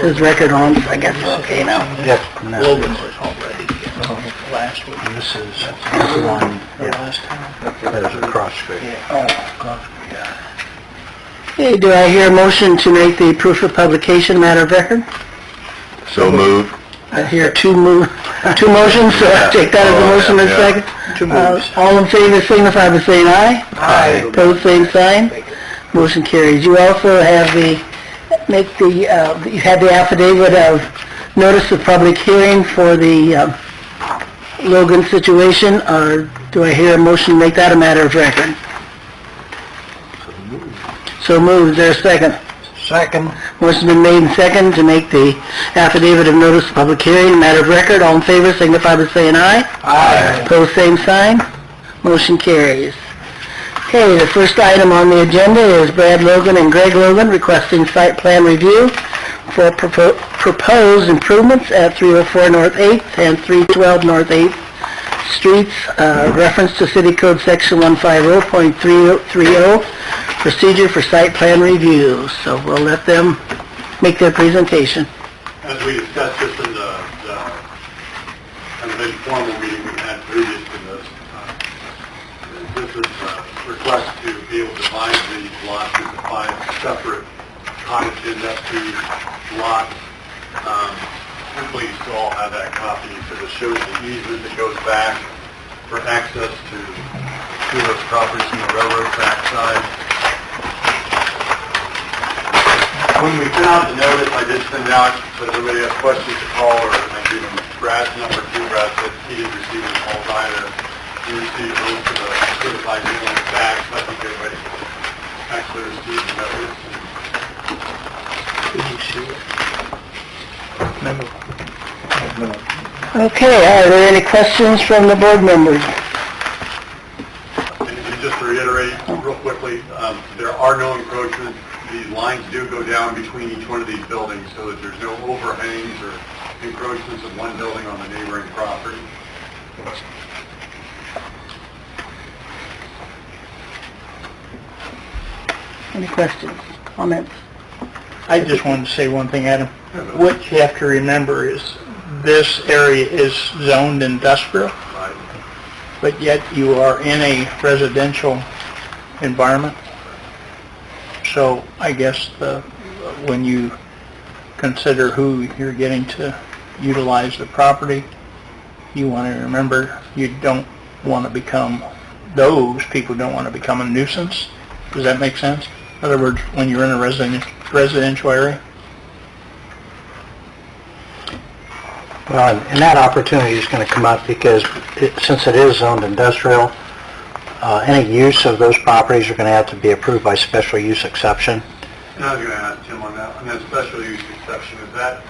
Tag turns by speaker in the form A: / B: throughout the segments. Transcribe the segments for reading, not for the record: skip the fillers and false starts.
A: Says record on, I guess we're okay now.
B: Yep. No.
C: Logan was already last week.
B: And this is one,
C: Last time.
B: there's a cross street.
A: Okay, do I hear a motion to make the proof of publication matter of record?
D: So moved.
A: I hear two motions, so I'll take that as a motion in a second.
C: Two moves.
A: All in favor signify by saying aye.
D: Aye.
A: Opposed, same sign. Motion carries. You also have you had the affidavit of notice of public hearing for the Logan situation, or do I hear a motion to make that a matter of record? So moved. Is there a second?
B: Second.
A: Motion's been made and second to make the affidavit of notice of public hearing a matter of record. All in favor signify by saying aye.
B: Aye.
A: Opposed, same sign. Motion carries. Okay, the first item on the agenda is Brad Logan and Greg Logan requesting site plan review for proposed improvements at 304 North 8th and 312 North 8th Streets, reference to City Code Section 150.330, procedure for site plan review. So we'll let them make their presentation.
E: As we discussed this in the kind of informal meeting we had previous to this, this is a request to be able to divide these lots into 5 separate cottage industry lots. Hopefully you still all have that copy because it shows the easement that goes back for access to two of those properties from the railroad track side. When we sent out the notice, I did send out, so if everybody has questions to call, or I gave them Brad's number too. Brad said he didn't receive any calls either. He received those to the certified mail on the back, so I think everybody actually received the notice.
C: Did you see it? No.
A: Okay, are there any questions from the board members?
E: And just to reiterate real quickly, there are no encroachments. These lines do go down between each one of these buildings so that there's no overhangs or encroachments of one building on the neighboring property.
A: Any questions, comments?
C: I just wanted to say one thing, Adam. What you have to remember is this area is zoned industrial,
E: Right?
C: but yet you are in a residential environment. So I guess when you consider who you're getting to utilize the property, you want to remember you don't want to become, those people don't want to become a nuisance. Does that make sense? In other words, when you're in a residential area?
B: Well, and that opportunity is going to come up because since it is zoned industrial, any use of those properties are going to have to be approved by special use exception.
E: And I was going to ask Tim on that. On that special use exception, is that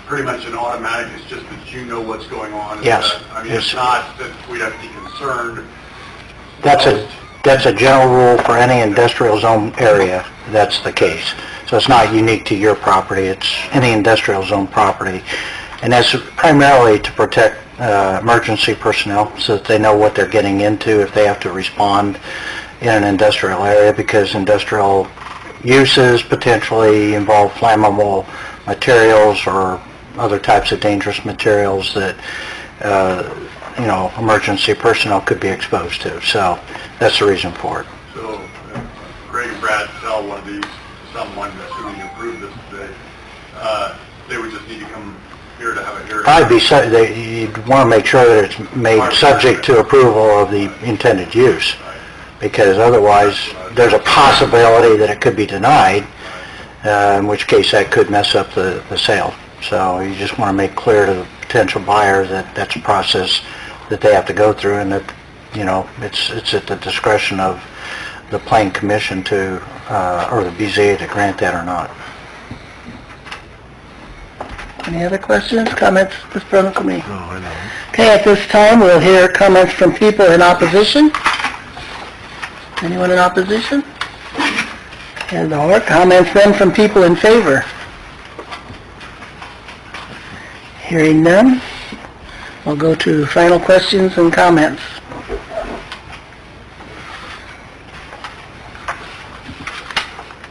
E: pretty much an automatic? It's just that you know what's going on? Is
B: Yes.
E: that- I mean, it's not that we'd have to be concerned.
B: That's a general rule for any industrial zone area. That's the case. So it's not unique to your property. It's any industrial zone property. And that's primarily to protect emergency personnel so that they know what they're getting into if they have to respond in an industrial area, because industrial uses potentially involve flammable materials or other types of dangerous materials that emergency personnel could be exposed to. So that's the reason for it.
E: So Greg and Brad tell one of these, someone, assuming you approve this today, they would just need to come here to have a hearing.
B: Probably you'd want to make sure that it's made subject to approval of the intended use, because otherwise there's a possibility that it could be denied, in which case that could mess up the sale. So you just want to make clear to the potential buyer that that's a process that they have to go through, and that it's at the discretion of the Plain Commission to or the BZA to grant that or not.
A: Any other questions, comments, Mr. Brennan?
D: Oh, I know.
A: Okay, at this time, we'll hear comments from people in opposition. Anyone in opposition? And or comments then from people in favor? Hearing none, we'll go to final questions and comments.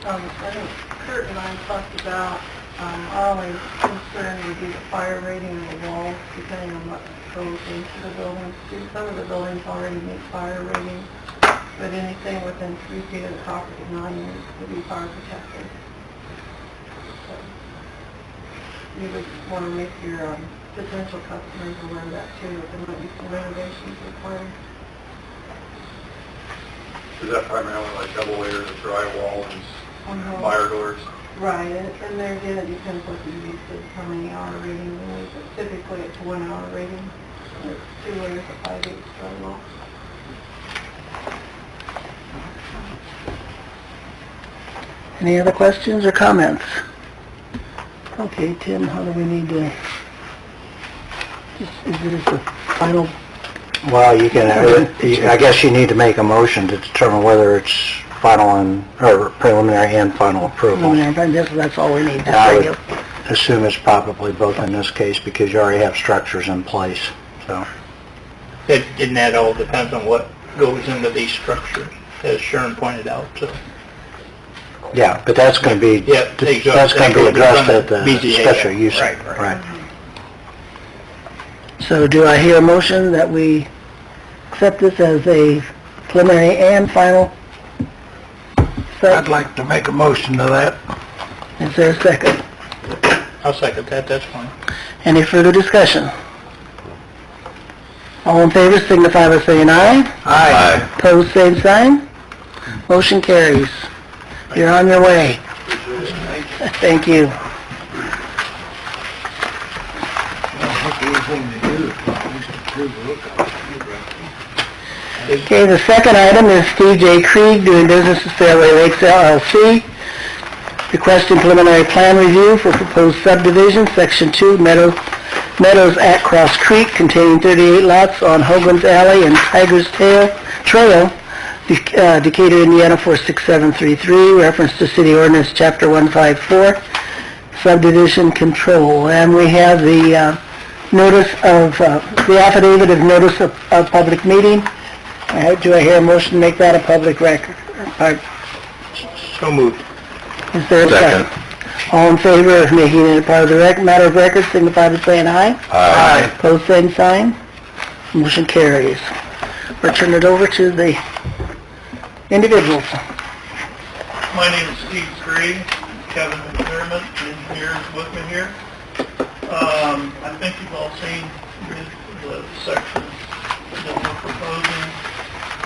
F: I think Kurt and I talked about Our only concern would be the fire rating of the walls, depending on what goes into the buildings. Some of the buildings already meet fire ratings, but anything within 3 feet of the property line needs to be fire protected. So you would want to make your potential customers aware of that too, if there might be some renovations required.
E: Is that primarily like double layer of drywall and
F: Mhm.
E: fire doors?
F: Right, and there again, it depends what you use, how many hour rating you use, but typically it's 1 hour rating, and it's 2 layers of 5/8 drywall.
A: Any other questions or comments? Okay, Tim, how do we need to, is it the final?
B: Well, you can, I guess you need to make a motion to determine whether it's final and, or preliminary and final approval.
A: That's all we need.
B: And I would assume it's probably both in this case because you already have structures in place, so.
C: And that all depends on what goes into these structures, as Sharon pointed out, so.
B: Yeah, but that's going to be,
C: Yeah,
B: that's going to be addressed at the
C: BZA.
B: special use.
C: Right.
A: So do I hear a motion that we accept this as a preliminary and final?
B: I'd like to make a motion to that.
A: Is there a second?
C: I'll second that, that's fine.
A: Any further discussion? All in favor signify by saying aye.
D: Aye.
A: Opposed, same sign. Motion carries. You're on your way. Thank you. Okay, the second item is Steve J. Krieg doing business as Fairway Lakes LLC, requesting preliminary plan review for proposed subdivision, Section 2, Meadows at Cross Creek, containing 38 lots on Hogan's Alley and Tiger's Trail, Decatur, Indiana 46733, reference to City Ordinance Chapter 154, subdivision control. And we have the notice of, the affidavit of notice of public meeting. Do I hear a motion to make that a public record?
C: So moved.
A: Is there a second? All in favor of making it a part of the matter of record, signify by saying aye.
D: Aye.
A: Pose same sign. Motion carries. We'll turn it over to the individuals.
C: My name is Steve Green, Kevin McDermott, engineers with me here. I think you've all seen the sections that we're proposing.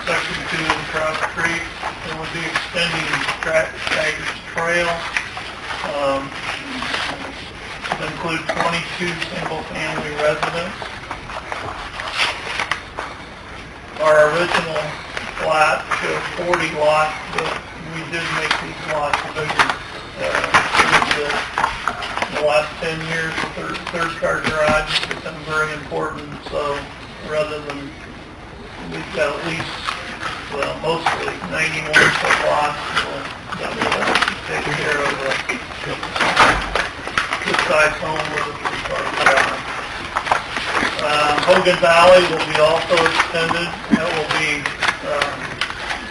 C: Section 2 of Cross Creek, it would be extending Tiger's Trail. It include 22 single-family residents. Our original plat showed 40 lots, but we did make these lots bigger. In the last 10 years, the third-car garage has become very important, so rather than, we've got at least, well, mostly 91 foot lots, that will take care of the size home with a three-car garage. Hogan's Alley will be also extended. That will be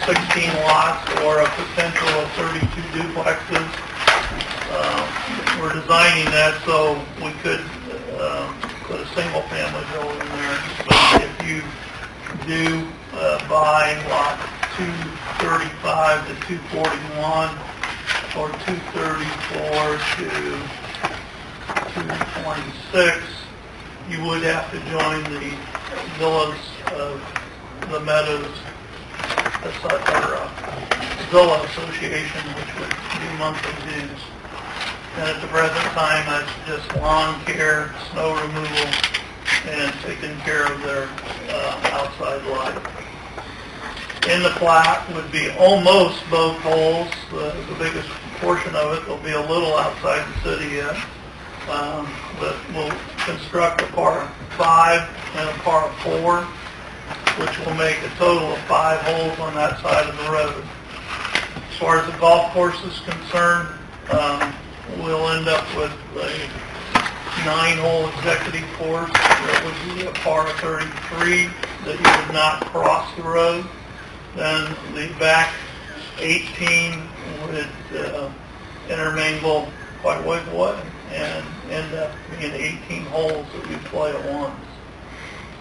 C: 16 lots or a potential of 32 duplexes. We're designing that so we could put a single family building there. But if you do buy lot 235 to 241 or 234 to 226, you would have to join the Villas of the Meadows Villa Association, which would be monthly dues. And at the present time, that's just lawn care, snow removal, and taking care of their outside life. In the plat would be almost both holes. The biggest portion of it will be a little outside the city yet. But we'll construct a par 5 and a par 4, which will make a total of 5 holes on that side of the road. As far as the golf course is concerned, we'll end up with a 9-hole executive course that would be a par 33 that you would not cross the road. Then the back 18 would intermingle quite a ways away and end up being 18 holes that we play at once.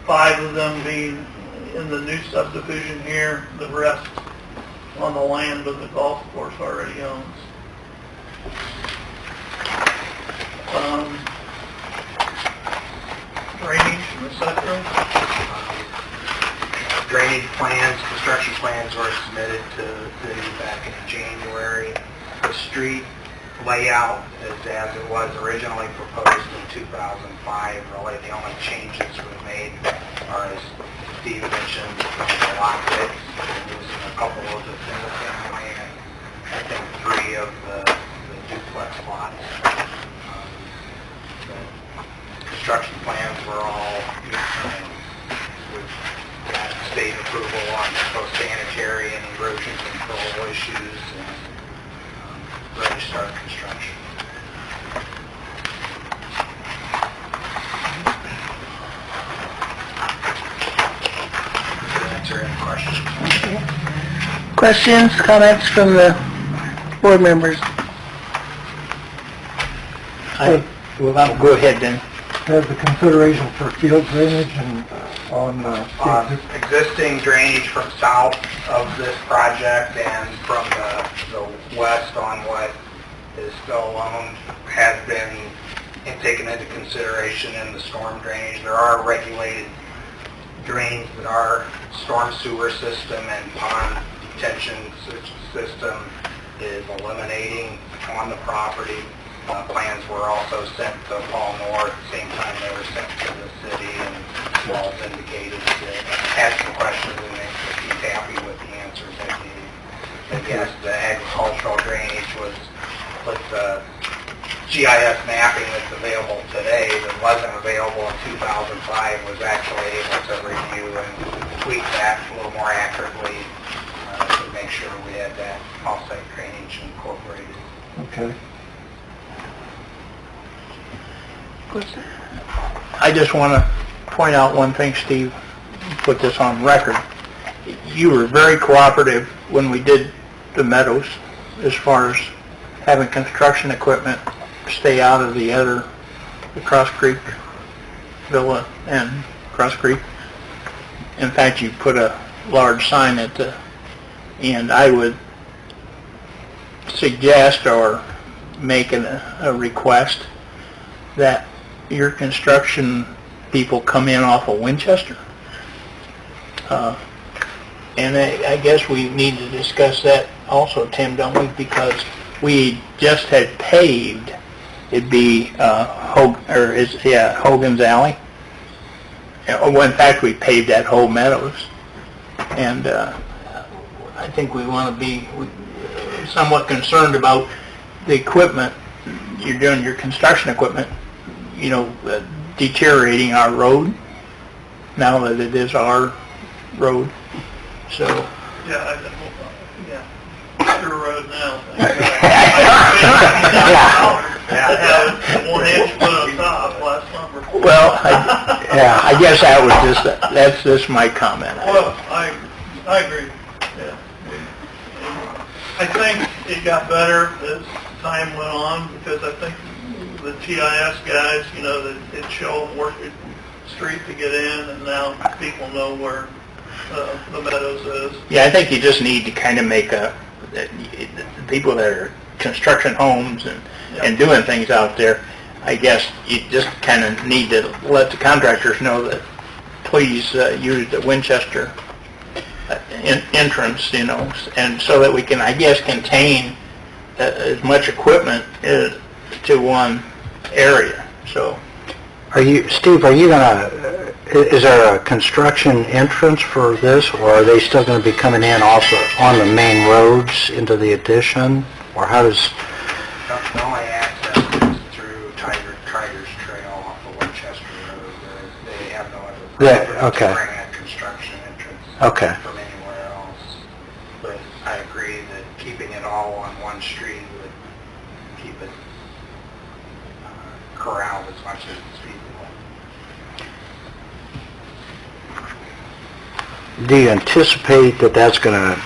C: 5 of them being in the new subdivision here, the rest on the land that the golf course already owns. Drainage, etc.
B: Drainage plans, construction plans were submitted to the city back in January. The street layout is as it was originally proposed in 2005. Really, the only changes we made are, as Steve mentioned, the lot width, losing a couple of the single family and I think 3 of the duplex lots. The construction plans were all, we've got state approval on both sanitary and erosion control issues and ready to start construction. Did I answer any questions?
A: Questions, comments from the board members?
C: Go ahead then.
G: Have the consideration for field drainage and on
B: Existing drainage from south of this project and from the west on what is still owned has been taken into consideration in the storm drainage. There are regulated drains that our storm sewer system and pond detention system is eliminating on the property. Plans were also sent to Paul Moore at the same time they were sent to the city, and Paul's indicated that had some questions and he's happy with the answers they gave. I guess the agricultural drainage was with the GIS mapping that's available today that wasn't available in 2005 was actually able to review and tweak that a little more accurately to make sure we had that off-site drainage incorporated.
G: Okay.
C: I just want to point out one thing, Steve, put this on record. You were very cooperative when we did the meadows as far as having construction equipment stay out of the Cross Creek Villa and Cross Creek. In fact, you put a large sign at the end. I would suggest or make a request that your construction people come in off of Winchester. And I guess we need to discuss that also, Tim, don't we? Because we just had paved, it'd be Hogan's Alley. Well, in fact, we paved that whole Meadows. And I think we want to be somewhat concerned about the equipment, you're doing your construction equipment, deteriorating our road now that it is our road. So yeah, your road now. Well, I guess that's just my comment. Well, I agree. Yeah. I think it got better as time went on because I think the GIS guys, that it showed where the street to get in, and now people know where the Meadows is. Yeah, I think you just need to kind of make the people that are construction homes and doing things out there, I guess you just kind of need to let the contractors know that please use the Winchester entrance, and so that we can, I guess, contain as much equipment to one area. So,
B: Steve, is there a construction entrance for this, or are they still going to be coming in on the main roads into the addition, or how does? The only access is through Tiger's Trail off the Winchester Road. They have no other to bring a construction entrance from anywhere else. But I agree that keeping it all on one street would keep it corralled as much as it's feasible. Do you anticipate that that's going to,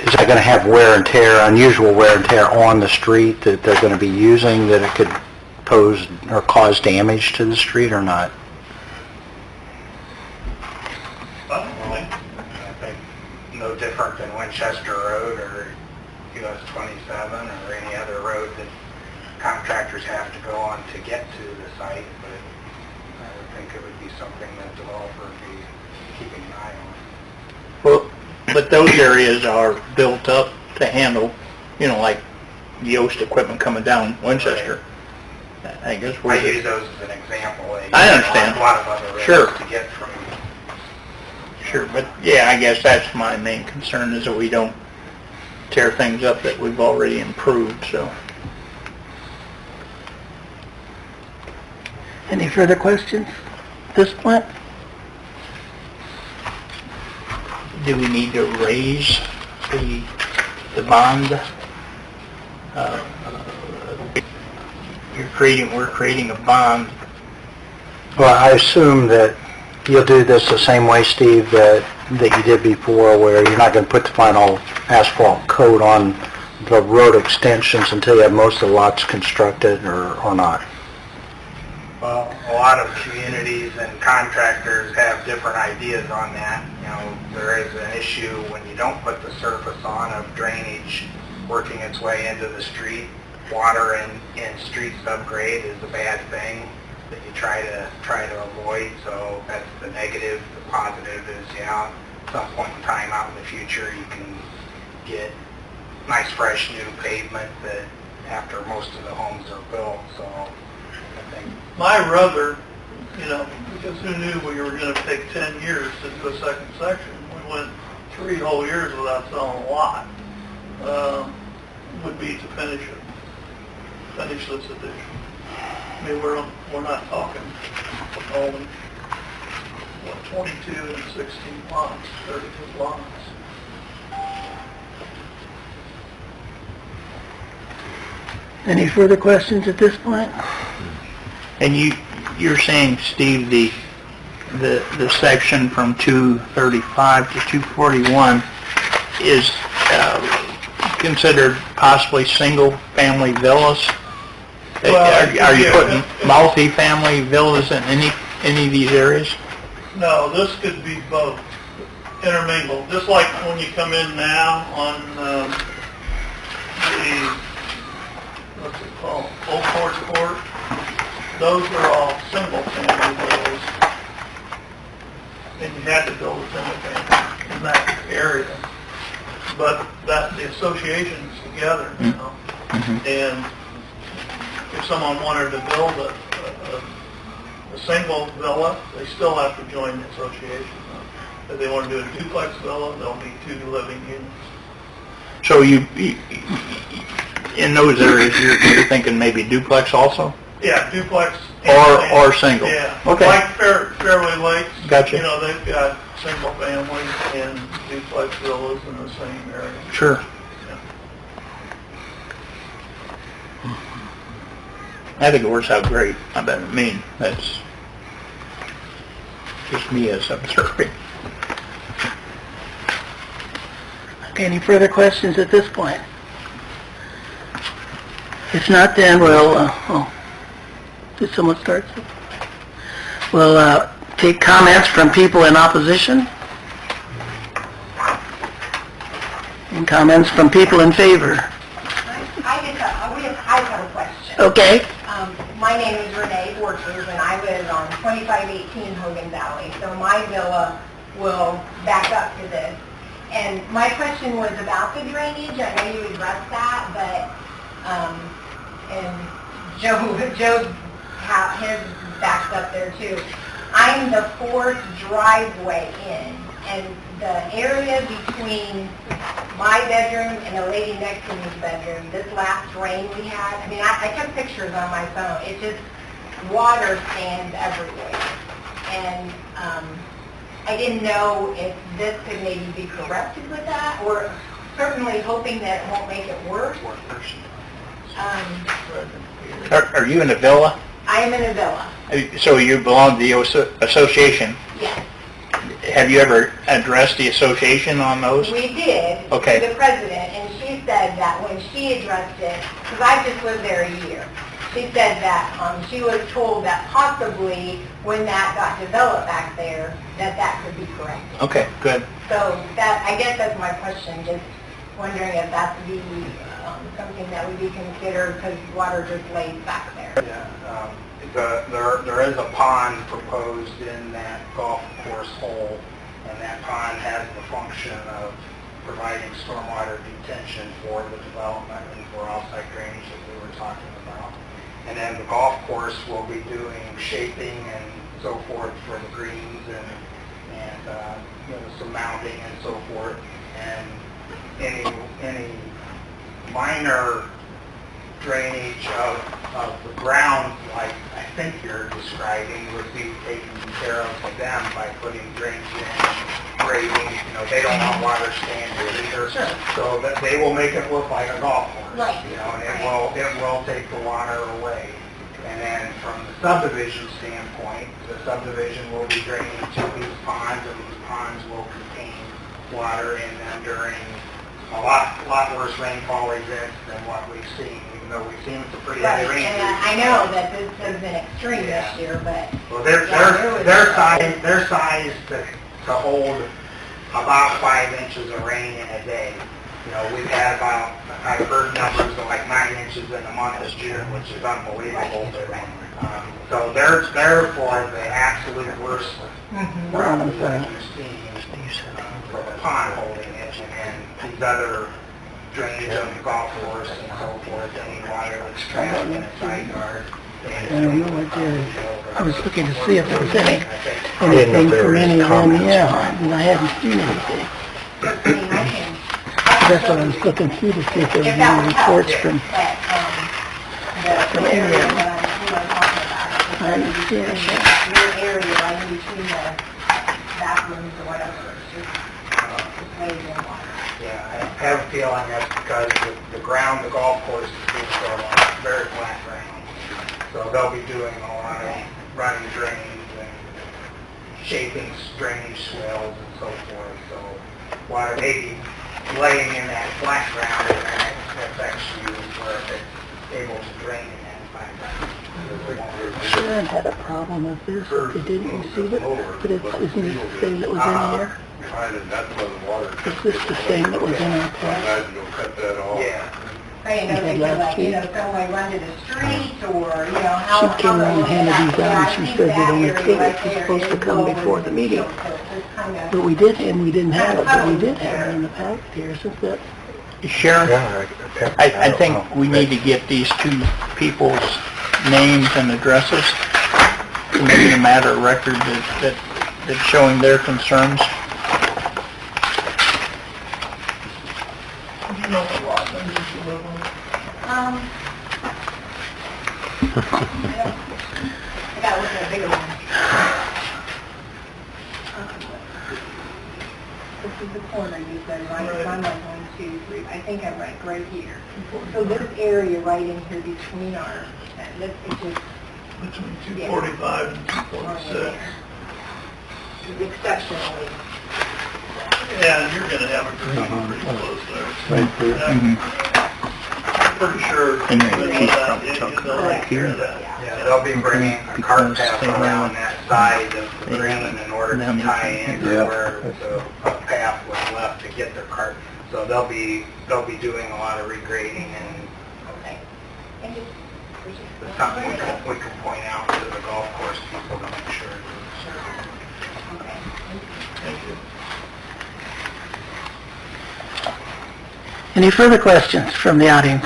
B: is that going to have wear and tear, unusual wear and tear on the street that they're going to be using, that it could pose or cause damage to the street or not?
C: I think no different than Winchester Road or US 27 or any other road that contractors have to go on to get to the site, but I would think it would be something that developer would be keeping an eye on. Well, but those areas are built up to handle, like Yoast equipment coming down Winchester. I guess I use those as an example. I understand. A lot of other roads to get from. Sure, but yeah, I guess that's my main concern, is that we don't tear things up that we've already improved, so.
A: Any further questions at this point?
C: Do we need to raise the bond? We're creating a bond.
B: Well, I assume that you'll do this the same way, Steve, that you did before, where you're not going to put the final asphalt coat on the road extensions until you have most of the lots constructed, or not?
C: Well, a lot of communities and contractors have different ideas on that. There is an issue when you don't put the surface on of drainage working its way into the street. Water in street subgrade is a bad thing that you try to avoid. So that's the negative. The positive is, at some point in time out in the future, you can get nice fresh new pavement that after most of the homes are built. So I think
H: my rubber, because who knew we were going to take 10 years to do a second section? We went 3 whole years without selling a lot. Would be to finish this addition. I mean, we're not talking only 22 and 16 lots, 32 lots.
A: Any further questions at this point?
C: And you're saying, Steve, the section from 235 to 241 is considered possibly single-family villas? Are you putting multi-family villas in any of these areas?
H: No, this could be both, intermingled. Just like when you come in now on what's it called, Old Fort Court, those are all single-family villas. And you had to build a single-family in that area. But the association's together now. Mm-hmm. And if someone wanted to build a single villa, they still have to join the association. If they want to do a duplex villa, they'll need 2 living units.
C: So you in those areas, you're thinking maybe duplex also?
H: Yeah, duplex.
C: Or single?
H: Yeah.
C: Okay.
H: Like Fairway Lakes.
C: Gotcha.
H: They've got single family and duplex villas in the same area.
C: Sure.
H: Yeah.
C: I think it works out great. That's just me as observing.
A: Okay, any further questions at this point? If not, then we'll, did someone start? We'll take comments from people in opposition and comments from people in favor.
I: I have a question.
A: Okay.
I: My name is Renee Borchers, and I live on 2518 Hogan Valley, so my villa will back up to this. And my question was about the drainage. I know you addressed that, but, and Joe, his backs up there too. I'm the 4th driveway in, and the area between my bedroom and the lady next to me's bedroom, this last rain we had, I took pictures on my phone. It just, water stands everywhere. And I didn't know if this could maybe be corrected with that, or certainly hoping that it won't make it worse.
C: Are you in a villa?
I: I am in a villa.
C: So you belong to the association.
I: Yes.
C: have you ever addressed the association on those?
I: We did,
C: Okay.
I: to the president, and she said that when she addressed it, because I just lived there a year, she said that she was told that possibly when that got developed back there, that could be corrected.
C: Okay, good.
I: So that, I guess that's my question, just wondering if that's the, something that would be considered because water just lays back there.
J: Yeah, there is a pond proposed in that golf course hole, and that pond has the function of providing stormwater detention for the development and for offsite drainage that we were talking about. And then the golf course will be doing shaping and so forth for the greens and some mounding and so forth. And any minor drainage of the ground, like I think you're describing, would be taken care of by them by putting drains in, grading. They don't want water standing either, so that they will make it look like a golf course.
I: Right.
J: And it will take the water away. And then from the subdivision standpoint, the subdivision will be draining to these ponds, and these ponds will contain water in them during a lot worse rainfall events than what we've seen, even though we've seen some pretty heavy
I: Right,
J: rain.
I: and I know that this has been extreme this year, but...
J: Well, they're sized to hold about 5 inches of rain in a day. We've had I've heard numbers of like 9 inches in the month of June, which is unbelievable. So they're for the absolute worst problems that you've seen for the pond holding it, and these other drainage of the golf course and so forth, any water that's trapped in a side yard.
A: I don't know what I was looking to see if there was anything from any of them, and I hadn't seen anything. That's what I was looking through to see if there was any reports from any of them. I didn't see anything.
I: Your area, like in between the bathrooms or whatever, it's just lays in water.
J: Yeah, I have a feeling that's because the ground, the golf course is being sort of very flat ground. So they'll be doing a lot of running drains and shaping drainage swales and so forth. So water may be laying in that flat ground and then it affects you where it's able to drain in that flat ground.
A: Sharon had a problem with this, they didn't receive it, but isn't it the same that was in here? Is this the same that was in our class?
J: Yeah.
I: I didn't know they could, someone run to the street or, how...
A: She came around and handed these out, and she said that only tickets was supposed to come before the meeting. But we did, and we didn't have it, but we did have it in the packet here, isn't that?
C: Sharon, I think we need to get these two people's names and addresses to make it a matter of record that's showing their concerns. Do you know what lot numbers you live on?
I: I gotta look at a bigger one. This is the corner you said, right? So I'm like 1, 2, 3. I think I'm right here. So this area right in here between our, it's just...
H: Between 245 and 246.
I: Exceptionally.
H: Yeah, you're gonna have a drain pretty close there. Right there. I'm pretty sure.
C: And she's probably talking right here.
J: Yeah, they'll be bringing a cart path around that side of the green in order to tie in where the path was left to get their cart. So they'll be doing a lot of regrading and
I: Okay. And just...
J: it's something we can point out to the golf course people to make sure.
I: Okay.
H: Thank you.
A: Any further questions from the audience?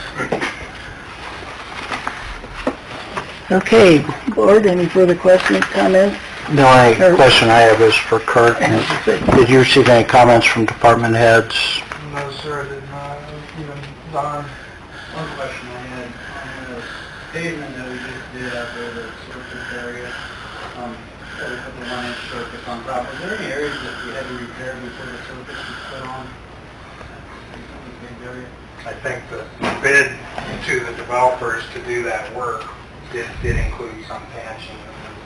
A: Okay, board, any further questions, comments?
B: The only question I have is for Kurt. Did you receive any comments from department heads?
J: No, sir, I did not. Even Don, one question I had on the pavement that we just did out there, the surface area, that we put the 1-inch surface on top. Was there any areas that we had to repair before the surface was put on? I think the bid to the developers to do that work did include some patching.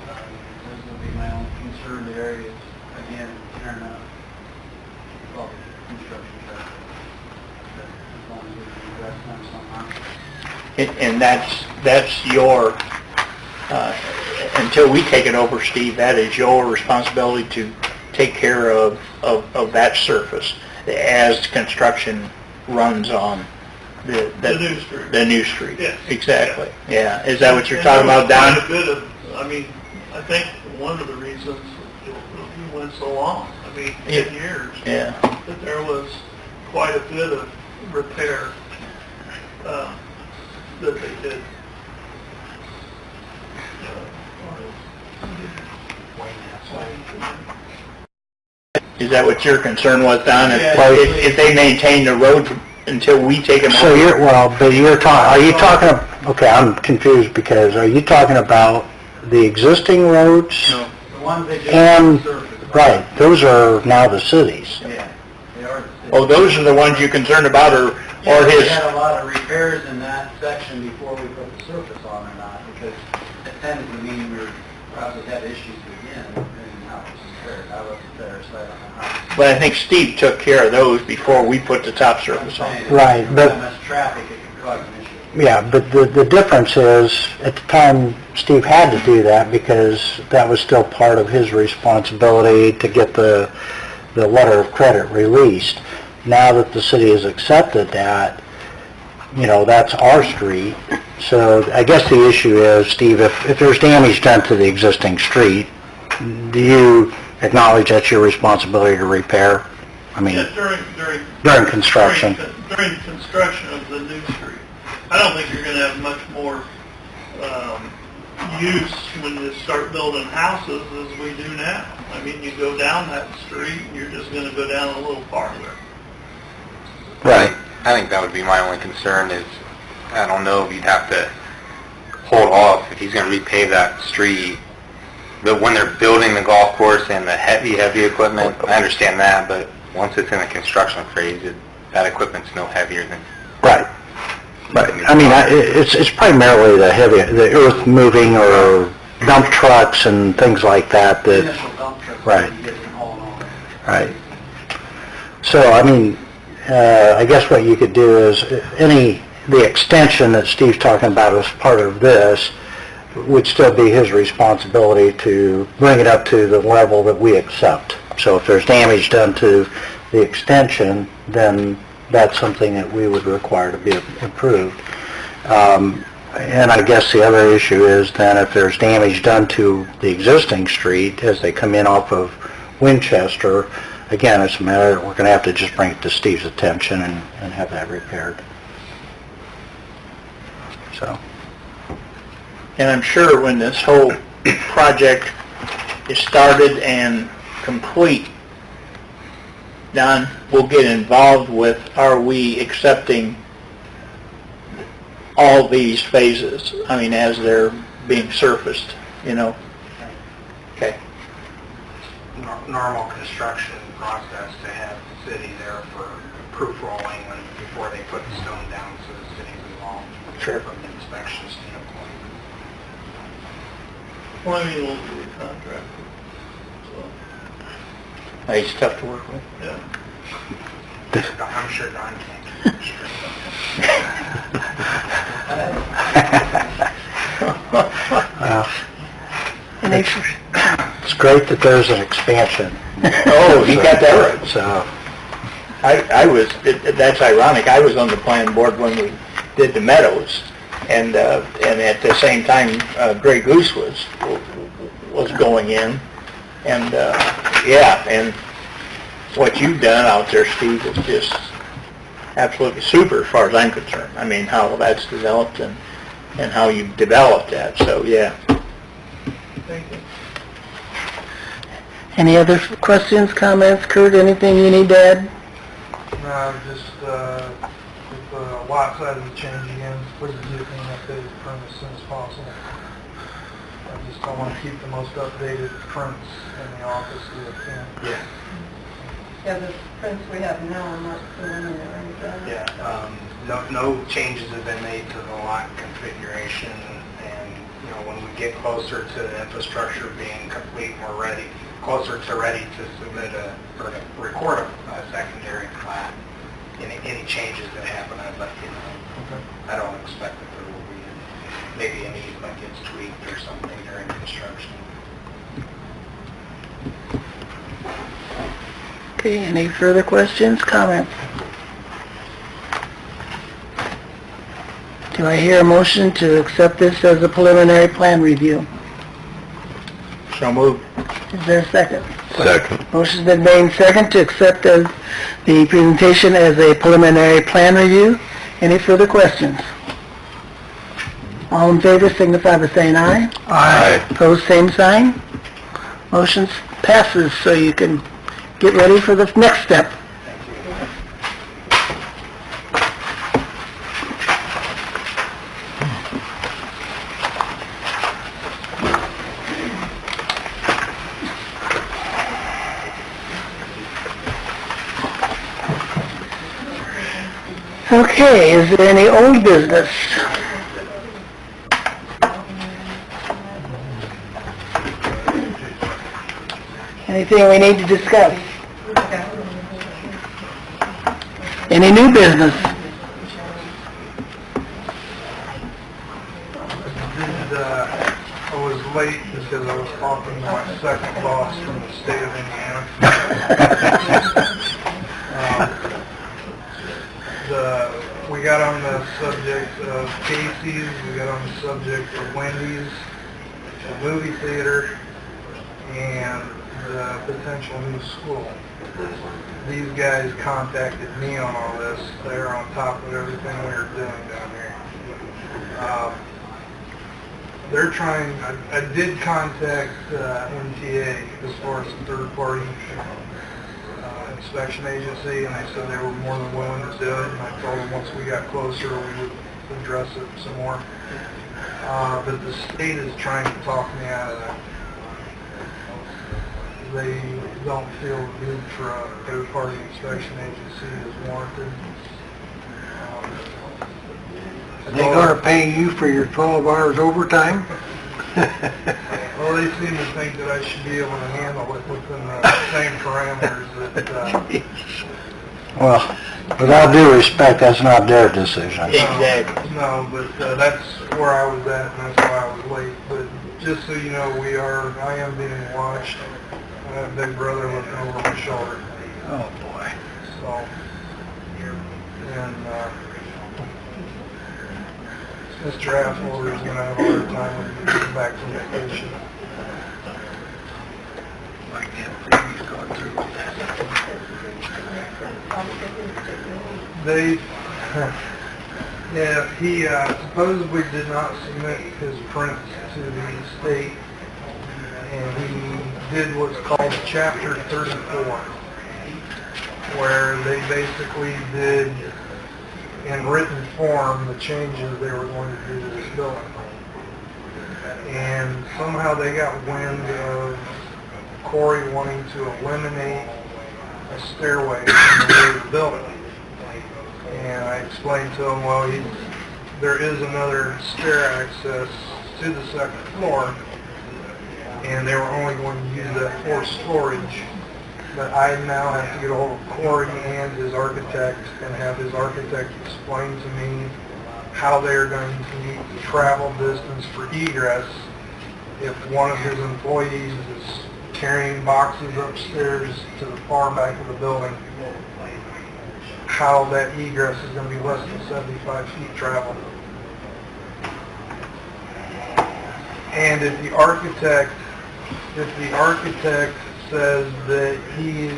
J: Those would be my own concerned areas. I again, turn up, well, construction traffic. As long as we can address them somehow.
C: And that's your, until we take it over, Steve, that is your responsibility to take care of that surface as construction runs on the
H: new street.
C: The new street.
H: Yes.
C: Exactly. Yeah. Is that what you're
H: And
C: talking
H: there
C: about,
H: was
C: Don?
H: quite a bit of, I mean, I think one of the reasons it went so long, I mean, 10 years,
C: Yeah.
H: that there was quite a bit of repair that they did.
C: Is that what your concern was, Don?
H: Yeah.
C: If they maintain the road until we take them
B: So
C: over?
B: you're, well, but you're talking, are you talking, okay, I'm confused because are you talking about the existing roads?
C: No.
J: The ones that just
B: And,
J: surfaced.
B: right, those are now the cities.
J: Yeah, they are.
C: Oh, those are the ones you're concerned about, or
J: Yeah,
C: his?
J: we had a lot of repairs in that section before we put the surface on or not, because it tended to mean we probably had issues again, depending on how it was repaired. I wasn't there, so I don't know how.
C: But I think Steve took care of those before we put the top surface on.
B: Right, but-
J: If there's traffic, it can cause an issue.
B: Yeah, but the difference is, at the time, Steve had to do that because that was still part of his responsibility to get the letter of credit released. Now that the city has accepted that, you know, that's our street. So I guess the issue is, Steve, if there's damage done to the existing street, do you acknowledge that's your responsibility to repair? I mean,
H: Yeah,
B: during construction.
H: During construction of the new street. I don't think you're going to have much more use when you start building houses as we do now. I mean, you go down that street, you're just going to go down a little farther.
B: Right.
K: I think that would be my only concern is, I don't know if you'd have to hold off if he's going to repave that street. But when they're building the golf course and the heavy equipment, I understand that, but once it's in the construction phase, that equipment's no heavier than...
B: Right. Right. I mean, it's primarily the earth moving or dump trucks and things like that
J: The
B: that,
J: initial dump trucks,
B: Right.
J: you get them hauling on.
B: right. So, I mean, I guess what you could do is, the extension that Steve's talking about as part of this would still be his responsibility to bring it up to the level that we accept. So if there's damage done to the extension, then that's something that we would require to be improved. And I guess the other issue is then if there's damage done to the existing street as they come in off of Winchester, again, it's a matter, we're going to have to just bring it to Steve's attention and have that repaired. So,
C: And I'm sure when this whole project is started and complete, Don, we'll get involved with, are we accepting all these phases? I mean, as they're being surfaced, you know? Okay.
J: Normal construction process to have the city there for proof rolling before they put the stone down, so the city's involved.
C: Sure.
J: From the inspection standpoint.
H: Well, I mean, we'll do a contract.
C: He's tough to work with.
H: Yeah.
J: I'm sure Don can.
B: it's great that there's an expansion.
C: Oh, he got that right.
B: So,
C: I was, that's ironic, I was on the planning board when we did the Meadows, and at the same time, Grey Goose was going in, and, yeah, and what you've done out there, Steve, is just absolutely super as far as I'm concerned. I mean, how that's developed and how you've developed that, so, yeah.
H: Thank you.
A: Any other questions, comments? Kurt, anything you need to add?
G: Just, with the lot sizes change again, please do clean update the print as soon as possible. I just don't want to keep the most updated prints in the office if we can.
J: Yeah.
F: Yeah, the prints we have now are not preliminary, right?
J: Yeah, no changes have been made to the lot configuration, and, you know, when we get closer to the infrastructure being complete and we're ready, closer to ready to submit or to record a secondary plat. Any changes that happen, I'd let you know. I don't expect that there will be, maybe an easement gets tweaked or something during construction.
A: Okay, any further questions, comments? Do I hear a motion to accept this as a preliminary plan review?
C: So moved.
A: Is there a second?
D: Second.
A: Motion's been made and second to accept as the presentation as a preliminary plan review. Any further questions? All in favor signify by saying aye.
D: Aye.
A: Opposed, same sign. Motion passes, so you can get ready for the next step. Okay, is there any old business? Anything we need to discuss? Any new business?
G: I was late because I was talking to my second boss from the state of Indiana. We got on the subject of Casey's, we got on the subject of Wendy's, the movie theater, and the potential new school. These guys contacted me on all this. They're on top of everything we were doing down here. They're trying, I did contact MTA as far as the third-party inspection agency, and they said they were more than willing to do it, and I told them once we got closer we would address it some more. But the state is trying to talk me out of that. They don't feel the need for a third-party inspection agency is warranted.
B: Are they going to pay you for your 12 hours overtime?
G: Well, they seem to think that I should be able to handle it within the same parameters that,
B: Well, with all due respect, that's not their decision.
C: Exactly.
G: no, but that's where I was at, and that's why I was late. But just so you know, I am being watched. I have a big brother looking over my shoulder.
B: Oh, boy.
G: So, and Mr. Asholder is going to have a hard time when he gets back from vacation.
B: I can't believe he's going through with that.
G: They, yeah, he supposedly did not submit his prints to the state, and he did what's called Chapter 34, where they basically did, in written form, the changes they were going to do to this building. And somehow they got wind of Corey wanting to eliminate a stairway in the rear of the building. And I explained to him, well, there is another stair access to the second floor, and they were only going to use that for storage. But I now have to get a hold of Corey and his architect and have his architect explain to me how they are going to meet the travel distance for egress if one of his employees is carrying boxes upstairs to the far back of the building, how that egress is going to be less than 75 feet travel. And if the architect says that he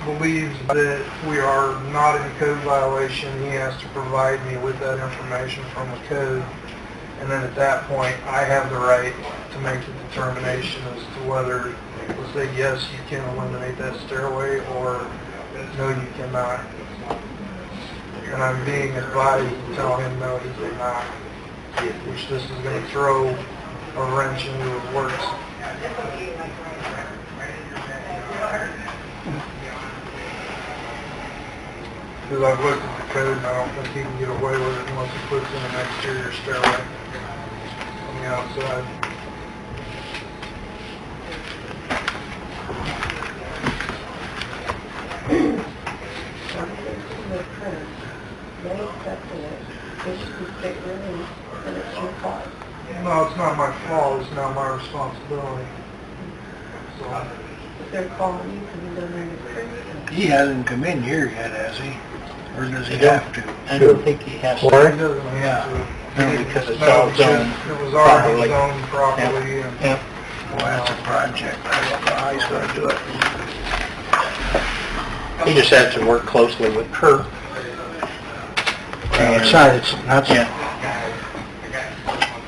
G: believes that we are not in code violation, he has to provide me with that information from the code. And then at that point, I have the right to make the determination as to whether, let's say, yes, you can eliminate that stairway, or no, you cannot. And I'm being advised to tell him no, he cannot, which this is going to throw a wrench into his works. Because I've looked at the code and I don't think he can get away with it unless he puts in an exterior stairway on the outside. No, it's not my fault, it's not my responsibility. So,
F: They're calling you because he doesn't have trees.
A: He hasn't come in here yet, has he? Or does he
C: I don't-
A: have to?
C: I don't think he has
G: he
C: to.
G: doesn't
A: Yeah.
G: have to.
C: No, because it's
G: No,
C: all
G: it's just-
C: zoned
G: It was already
C: properly.
G: zoned properly, and
C: Yep.
A: Well, that's a project. I don't know how he's gonna do it.
C: He just has to work closely with Kurt.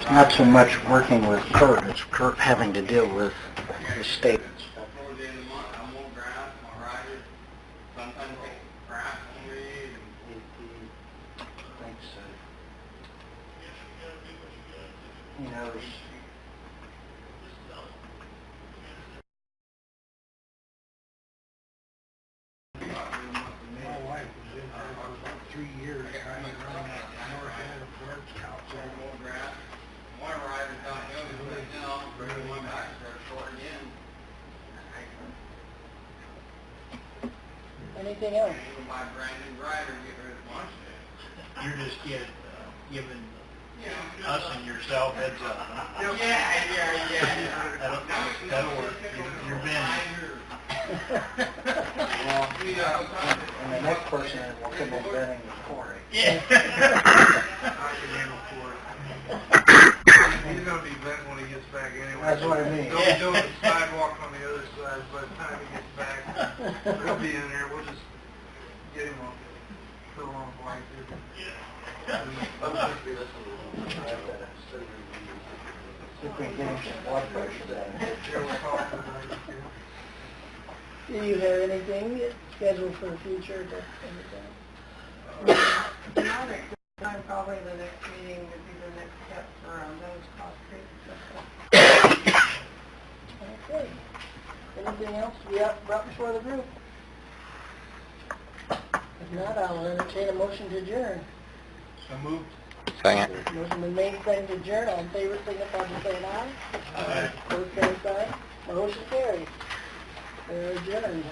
B: It's not so much working with Kurt, it's Kurt having to deal with the state. He knows.
A: My wife was in there for about 3 years trying to run that north end of Ford's house. Anything else?
C: You're just giving us and yourself heads up. Huh? That'll work. You're busy.
B: And the next person will come in burning the quarry.
C: Yeah.
G: he's gonna be venting when he gets back anyway.
B: That's what I mean.
G: He'll be doing the sidewalk on the other side by the time he gets back. He'll be in there, we'll just get him on, put him on a blanket.
B: See if we can get him some blood pressure down.
G: Yeah, we'll talk to him.
A: Do you have anything scheduled for the future? Anything?
F: Time probably the next meeting would be the next step for those cross streets.
A: Okay. Anything else to be brought before the group? If not, I'll entertain a motion to adjourn.
C: So moved.
K: Second.
A: Motion been made, second to adjourn. All in favor, signify by saying aye.
C: Aye.
A: Opposed, same sign. Motion carries. We're adjourned.